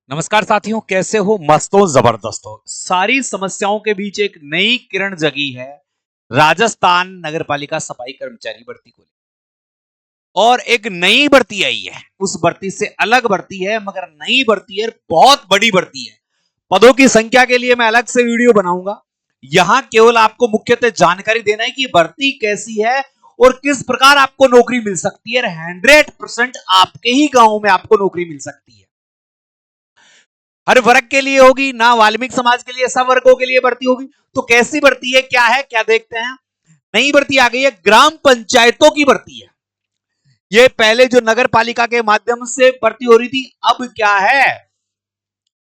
नमस्कार साथियों, कैसे हो? मस्त हो, जबरदस्त हो। सारी समस्याओं के बीच एक नई किरण जगी है राजस्थान नगरपालिका सफाई कर्मचारी भर्ती को। और एक नई भर्ती आई है, उस भर्ती से अलग भर्ती है, मगर नई भर्ती है, बहुत बड़ी भर्ती है। पदों की संख्या के लिए मैं अलग से वीडियो बनाऊंगा। यहां केवल आपको मुख्यतः जानकारी देना है कि भर्ती कैसी है और किस प्रकार आपको नौकरी मिल सकती है। 100% आपके ही गांव में आपको नौकरी मिल सकती है। हर वर्ग के लिए होगी, ना वाल्मीकि समाज के लिए, सब वर्गों के लिए भर्ती होगी। तो कैसी भर्ती है, क्या है, क्या देखते हैं। नई भर्ती आ गई है, ग्राम पंचायतों की भर्ती है। ये पहले जो नगर पालिका के माध्यम से भर्ती हो रही थी, अब क्या है,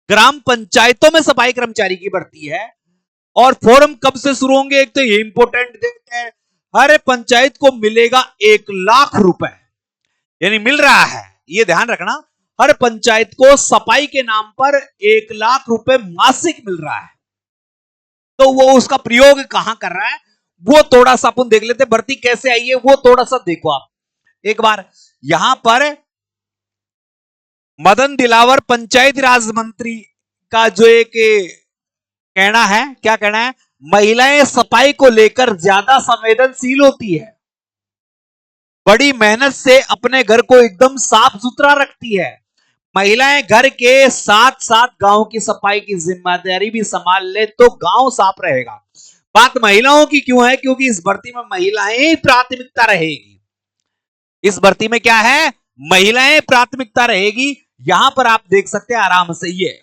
ग्राम पंचायतों में सफाई कर्मचारी की भर्ती है। और फॉर्म कब से शुरू होंगे, एक तो ये इंपोर्टेंट देखते हैं। हर पंचायत को मिलेगा 1,00,000 रुपए, यानी मिल रहा है, ये ध्यान रखना। हर पंचायत को सफाई के नाम पर 1,00,000 रुपए मासिक मिल रहा है। तो वो उसका प्रयोग कहां कर रहा है, वो थोड़ा सा अपन देख लेते। भर्ती कैसे आई है वो थोड़ा सा देखो आप एक बार। यहां पर मदन दिलावर पंचायती राज मंत्री का जो एक कहना है, क्या कहना है, महिलाएं सफाई को लेकर ज्यादा संवेदनशील होती है, बड़ी मेहनत से अपने घर को एकदम साफ सुथरा रखती है। महिलाएं घर के साथ साथ गांव की सफाई की जिम्मेदारी भी संभाल ले तो गांव साफ रहेगा। बात महिलाओं की क्यों है, क्योंकि इस भर्ती में महिलाएं प्राथमिकता रहेगी। इस भर्ती में क्या है, महिलाएं प्राथमिकता रहेगी। यहां पर आप देख सकते हैं आराम से, ये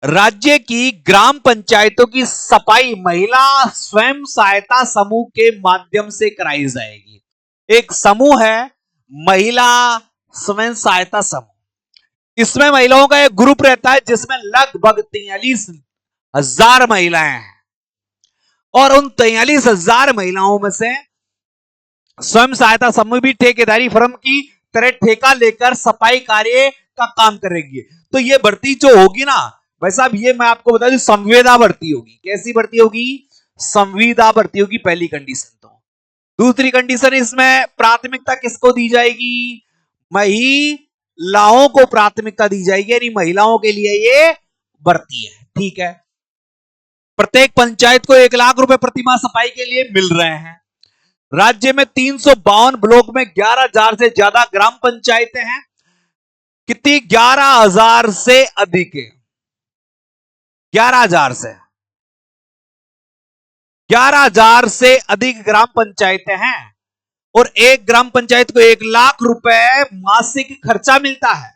राज्य की ग्राम पंचायतों की सफाई महिला स्वयं सहायता समूह के माध्यम से कराई जाएगी। एक समूह है, महिला स्वयं सहायता समूह। इसमें महिलाओं का एक ग्रुप रहता है जिसमें लगभग 43,000 महिलाएं हैं। और उन 43,000 महिलाओं में से स्वयं सहायता समूह भी ठेकेदारी फर्म की तरह ठेका लेकर सफाई कार्य का काम करेंगे। तो ये भर्ती जो होगी ना भाई साहब, ये मैं आपको बता दूं, संविदा भर्ती होगी। कैसी भर्ती होगी, संविदा भर्ती होगी, पहली कंडीशन तो। दूसरी कंडीशन, इसमें प्राथमिकता किसको दी जाएगी, महिलाओं को प्राथमिकता दी जाएगी, यानी महिलाओं के लिए ये भर्ती है। ठीक है, प्रत्येक पंचायत को 1,00,000 रुपए प्रतिमाह सफाई के लिए मिल रहे हैं। राज्य में 352 ब्लॉक में 11,000 से ज्यादा ग्राम पंचायतें हैं। कितनी, 11,000 से अधिक है। 11,000 से अधिक ग्राम पंचायतें हैं। और एक ग्राम पंचायत को 1,00,000 रुपए मासिक खर्चा मिलता है।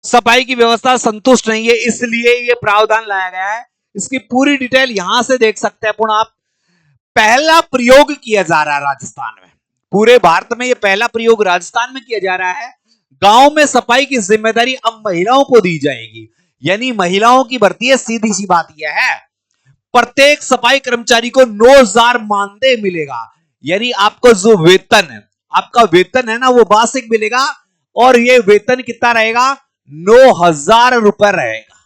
सफाई की व्यवस्था संतुष्ट नहीं है, इसलिए यह प्रावधान लाया गया है। इसकी पूरी डिटेल यहां से देख सकते हैं पुनः आप। पहला प्रयोग किया जा रहा है राजस्थान में, पूरे भारत में यह पहला प्रयोग राजस्थान में किया जा रहा है। गांव में सफाई की जिम्मेदारी अब महिलाओं को दी जाएगी, यानी महिलाओं की भर्ती है। सीधी सी बात यह है, प्रत्येक सफाई कर्मचारी को 9,000 मानदेय मिलेगा, यानी आपको जो वेतन है, आपका वेतन है ना, वो मासिक मिलेगा। और ये वेतन कितना रहेगा, 9,000 रुपए रहेगा।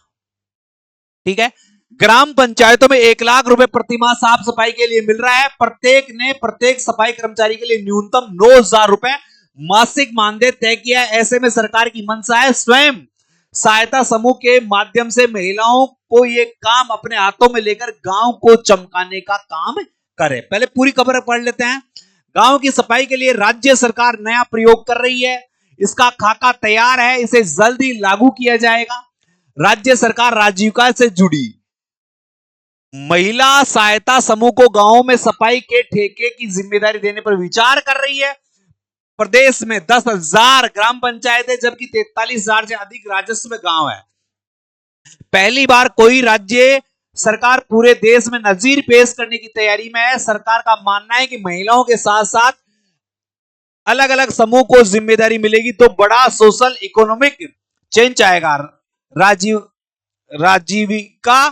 ठीक है, ग्राम पंचायतों में 1,00,000 रुपए प्रतिमाह साफ सफाई के लिए मिल रहा है। प्रत्येक सफाई कर्मचारी के लिए न्यूनतम 9,000 रुपए मासिक मानदेय तय किया है। ऐसे में सरकार की मंशा है, स्वयं सहायता समूह के माध्यम से महिलाओं को ये काम अपने हाथों में लेकर गांव को चमकाने का काम करे। पहले पूरी खबर पढ़ लेते हैं। गांव की सफाई के लिए राज्य सरकार नया प्रयोग कर रही है। इसका खाका तैयार है, इसे जल्द ही लागू किया जाएगा। राज्य सरकार आजीविका से जुड़ी महिला सहायता समूह को गांवों में सफाई के ठेके की जिम्मेदारी देने पर विचार कर रही है। प्रदेश में 10,000 ग्राम पंचायतें, जबकि 43,000 से अधिक राजस्व में गांव है। पहली बार कोई राज्य सरकार पूरे देश में नजीर पेश करने की तैयारी में है। सरकार का मानना है कि महिलाओं के साथ साथ अलग अलग समूह को जिम्मेदारी मिलेगी तो बड़ा सोशल इकोनॉमिक चेंज आएगा। राजीविका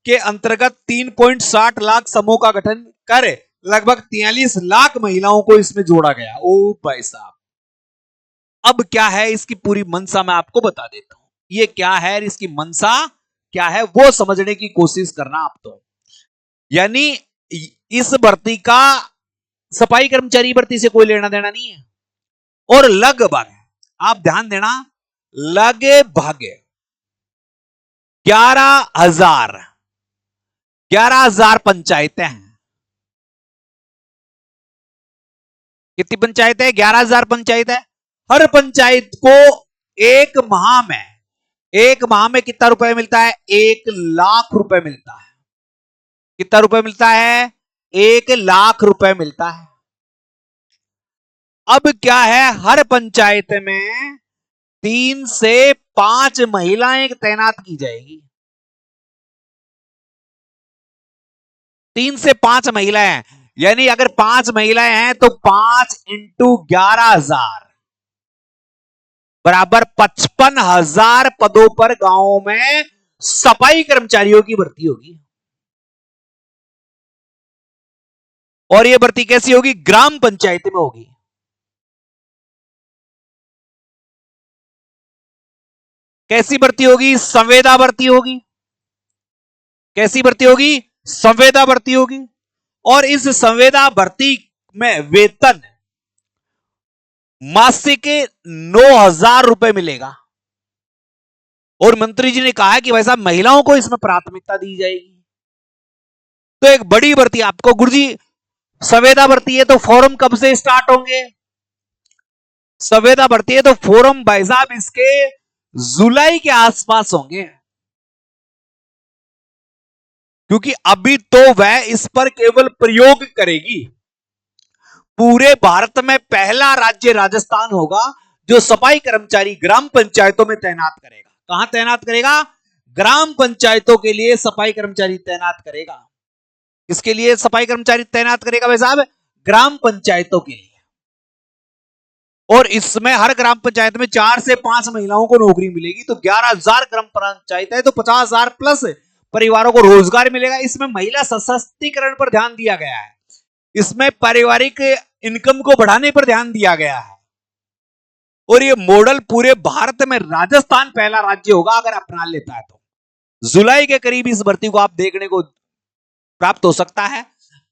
के अंतर्गत 3.60 लाख समूह का गठन कर लगभग 43 लाख महिलाओं को इसमें जोड़ा गया। ओ भाई साहब, अब क्या है इसकी पूरी मंशा मैं आपको बता देता हूं। ये क्या है, इसकी मंशा क्या है वो समझने की कोशिश करना आप तो। यानी इस भर्ती का सफाई कर्मचारी भर्ती से कोई लेना देना नहीं है। और लगभग आप ध्यान देना, लगभग 11,000 पंचायतें हैं। कितनी पंचायत है? 11,000 पंचायत है। हर पंचायत को एक माह में कितना रुपए मिलता है? 1,00,000 रुपए मिलता है। कितना रुपए मिलता है? 1,00,000 रुपए मिलता है। अब क्या है, हर पंचायत में 3 से 5 महिलाएं तैनात की जाएगी। 3 से 5 महिलाएं, यानी अगर 5 महिलाएं हैं तो 5 इंटू 11,000 बराबर 55,000 पदों पर गांवों में सफाई कर्मचारियों की भर्ती होगी। और यह भर्ती कैसी होगी? ग्राम पंचायत में होगी। कैसी भर्ती होगी? संविदा भर्ती होगी। कैसी भर्ती होगी? संविदा भर्ती होगी। और इस संविदा भर्ती में वेतन मासिक 9,000 रुपए मिलेगा। और मंत्री जी ने कहा है कि भाई साहब महिलाओं को इसमें प्राथमिकता दी जाएगी। तो एक बड़ी भर्ती आपको गुरुजी, संविदा भर्ती है तो फॉर्म कब से स्टार्ट होंगे? संविदा भर्ती है तो फॉर्म भाई साहब इसके जुलाई के आसपास होंगे, क्योंकि अभी तो वह इस पर केवल प्रयोग करेगी। पूरे भारत में पहला राज्य राजस्थान होगा जो सफाई कर्मचारी ग्राम पंचायतों में तैनात करेगा। कहां तैनात करेगा? ग्राम पंचायतों के लिए सफाई कर्मचारी तैनात करेगा। किसके लिए सफाई कर्मचारी तैनात करेगा भाई साहब? ग्राम पंचायतों के लिए। और इसमें हर ग्राम पंचायत में 4 से 5 महिलाओं को नौकरी मिलेगी। तो 11,000 ग्राम पंचायत है तो 50,000 प्लस परिवारों को रोजगार मिलेगा। इसमें महिला सशक्तिकरण पर ध्यान दिया गया है। इसमें पारिवारिक इनकम को बढ़ाने पर ध्यान दिया गया है। और ये मॉडल पूरे भारत में राजस्थान पहला राज्य होगा अगर अपना लेता है तो। जुलाई के करीब इस भर्ती को आप देखने को प्राप्त हो सकता है।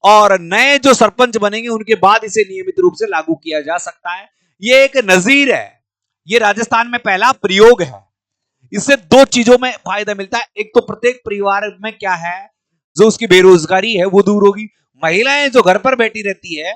और नए जो सरपंच बनेंगे उनके बाद इसे नियमित रूप से लागू किया जा सकता है। ये एक नजीर है, ये राजस्थान में पहला प्रयोग है। इससे 2 चीजों में फायदा मिलता है। एक तो प्रत्येक परिवार में क्या है, जो उसकी बेरोजगारी है वो दूर होगी। महिलाएं जो घर पर बैठी रहती है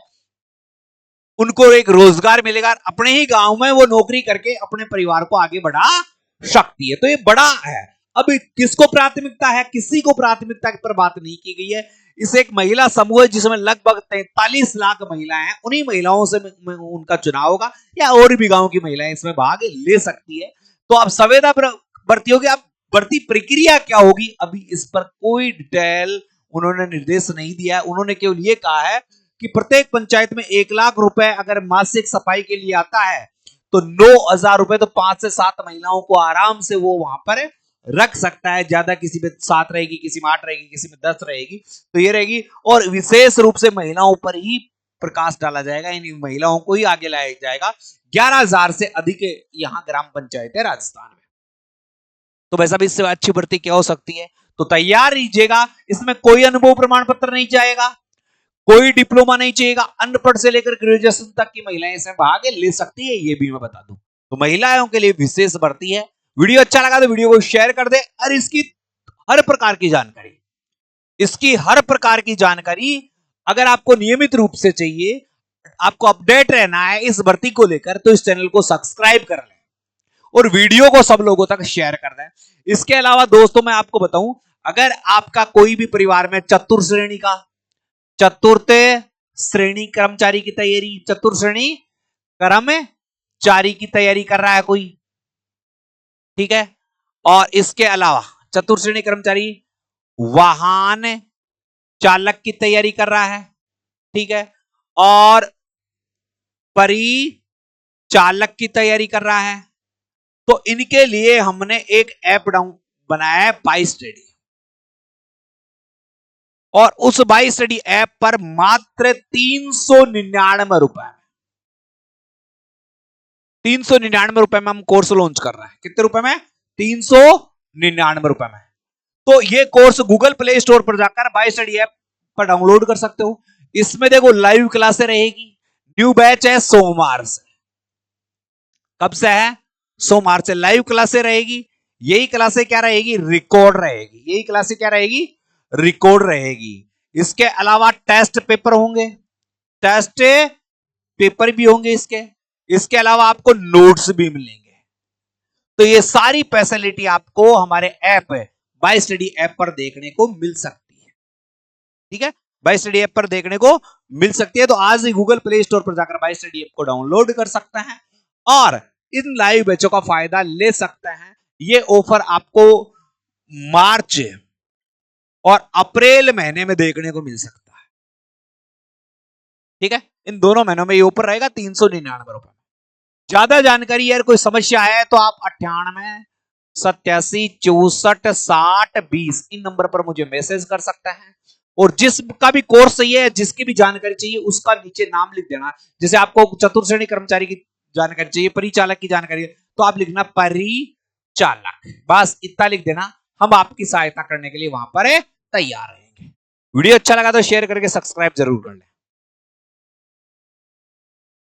उनको एक रोजगार मिलेगा। अपने ही गांव में वो नौकरी करके अपने परिवार को आगे बढ़ा सकती है। तो ये बड़ा है। अब किसको प्राथमिकता है? किसी को प्राथमिकता पर बात नहीं की गई है। इसे एक महिला समूह है जिसमें लगभग 43 लाख महिलाएं हैं। उन्हीं महिलाओं से उनका चुनाव होगा, या और भी गांव की महिलाएं इसमें भाग ले सकती है। तो आप संविदा भर्ती होगी। अब भर्ती प्रक्रिया क्या होगी, अभी इस पर कोई डिटेल उन्होंने निर्देश नहीं दिया है। उन्होंने केवल ये कहा है कि प्रत्येक पंचायत में 1,00,000 रुपए अगर मासिक सफाई के लिए आता है तो 9,000 रुपए तो 5 से 7 महिलाओं को आराम से वो वहां पर रख सकता है। ज्यादा किसी में 7 रहेगी, किसी में 8 रहेगी, किसी में 10 रहेगी, तो ये रहेगी। और विशेष रूप से महिलाओं पर ही प्रकाश डाला जाएगा, इन महिलाओं को ही आगे लाया जाएगा। 11,000 से अधिक यहां ग्राम पंचायत है राजस्थान में। तो वैसा भी इससे अच्छी भर्ती क्या हो सकती है? तो तैयार रहिएगा। इसमें कोई अनुभव प्रमाण पत्र नहीं चाहेगा, कोई डिप्लोमा नहीं चाहिएगा। अनपढ़ से लेकर ग्रेजुएशन तक की महिलाएं इसमें भाग ले सकती है, ये भी मैं बता दूं। तो महिलाओं के लिए विशेष भर्ती है। वीडियो अच्छा लगा तो वीडियो को शेयर कर दे। और इसकी हर प्रकार की जानकारी अगर आपको नियमित रूप से चाहिए, आपको अपडेट रहना है इस भर्ती को लेकर, तो इस चैनल को सब्सक्राइब कर लें और वीडियो को सब लोगों तक शेयर कर दें। इसके अलावा दोस्तों मैं आपको बताऊं, अगर आपका कोई भी परिवार में चतुर्थ श्रेणी कर्मचारी की तैयारी, चतुर्थ श्रेणी कर्मचारी की तैयारी कर रहा है कोई, ठीक है, और इसके अलावा चतुर्थ श्रेणी कर्मचारी वाहन चालक की तैयारी कर रहा है, ठीक है, और परिचालक की तैयारी कर रहा है, तो इनके लिए हमने एक ऐप बनाया है बाई स्टडी। और उस बाई स्टडी ऐप पर मात्र 399 रुपए 399 रुपए में हम कोर्स लॉन्च कर रहे हैं। कितने रुपए में? 399 रुपए में। तो ये कोर्स गूगल प्ले स्टोर पर जाकर बाई स्टडी ऐप पर डाउनलोड कर सकते हो। इसमें देखो लाइव क्लासें रहेगी। न्यू बैच है सोमवार से। कब से है? सोमवार से लाइव क्लासे रहेगी, यही क्लासे क्या रहेगी, रिकॉर्ड रहेगी, यही क्लासे क्या रहेगी, रिकॉर्ड रहेगी। इसके अलावा टेस्ट पेपर होंगे, टेस्ट पेपर भी होंगे इसके अलावा आपको नोट्स भी मिलेंगे। तो ये सारी फैसिलिटी आपको हमारे ऐप बाय स्टडी ऐप पर देखने को मिल सकती है। ठीक है, बाय स्टडी ऐप पर देखने को मिल सकती है। तो आज ही गूगल प्ले स्टोर पर जाकर बाय स्टडी ऐप को डाउनलोड कर सकते हैं और इन लाइव बैचों का फायदा ले सकते हैं। ये ऑफर आपको मार्च और अप्रैल महीने में देखने को मिल सकता है। ठीक है, इन दोनों महीनों में ये ऑफर रहेगा 399 रुपए। ज्यादा जानकारी यार कोई समस्या है तो आप 9887646020 इन नंबर पर मुझे मैसेज कर सकते हैं। और जिसका भी कोर्स चाहिए, जिसकी भी जानकारी चाहिए, उसका नीचे नाम लिख देना। जैसे आपको चतुर्थ श्रेणी कर्मचारी की जानकारी चाहिए, परिचालक की जानकारी, तो आप लिखना परिचालक, बस इतना लिख देना। हम आपकी सहायता करने के लिए वहां पर तैयार रहेंगे। वीडियो अच्छा लगा तो शेयर करके सब्सक्राइब जरूर कर लें।